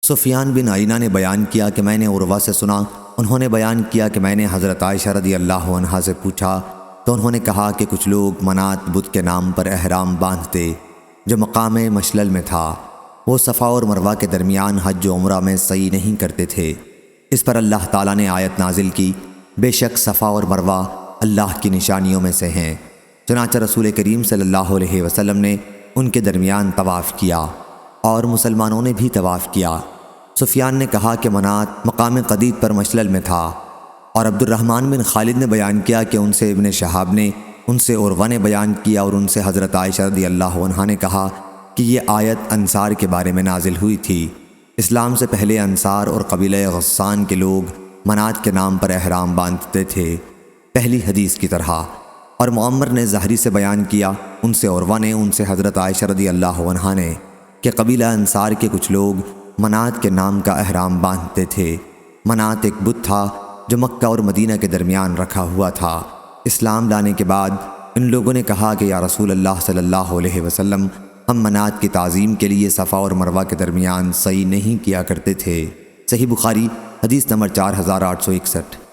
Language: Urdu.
سفیان بن عیینہ نے بیان کیا کہ میں نے عروہ سے سنا، انہوں نے بیان کیا کہ میں نے حضرت عائشہ رضی اللہ عنہا سے پوچھا تو انہوں نے کہا کہ کچھ لوگ منات بت کے نام پر احرام باندھتے جو مقام مشلل میں تھا، وہ صفا اور مروہ کے درمیان حج و عمرہ میں سعی نہیں کرتے تھے۔ اس پر اللہ تعالیٰ نے آیت نازل کی، بے شک صفا اور مروہ اللہ کی نشانیوں میں سے ہیں، چنانچہ رسول کریم صلی اللہ علیہ وسلم نے ان کے درمیان طواف کیا اور مسلمانوں نے بھی طواف کیا۔ سفیان نے کہا کہ منات مقام قدید پر مشلل میں تھا، اور عبد الرحمن بن خالد نے بیان کیا کہ ان سے ابن شہاب نے، ان سے عروہ نے بیان کیا اور ان سے حضرت عائشہ رضی اللہ عنہا نے کہا کہ یہ آیت انصار کے بارے میں نازل ہوئی تھی۔ اسلام سے پہلے انصار اور قبیلہ غسان کے لوگ منات کے نام پر احرام باندھتے تھے، پہلی حدیث کی طرح۔ اور معمر نے زہری سے بیان کیا، ان سے عروہ نے، ان سے حضرت عائشہ رضی اللہ عنہا نے کہ قبیلہ انصار کے کچھ لوگ منات کے نام کا احرام باندھتے تھے۔ منات ایک بت تھا جو مکہ اور مدینہ کے درمیان رکھا ہوا تھا۔ اسلام لانے کے بعد ان لوگوں نے کہا کہ یا رسول اللہ صلی اللہ علیہ وسلم، ہم منات کی تعظیم کے لیے صفا اور مروہ کے درمیان سعی نہیں کیا کرتے تھے۔ صحیح بخاری حدیث نمبر 4861۔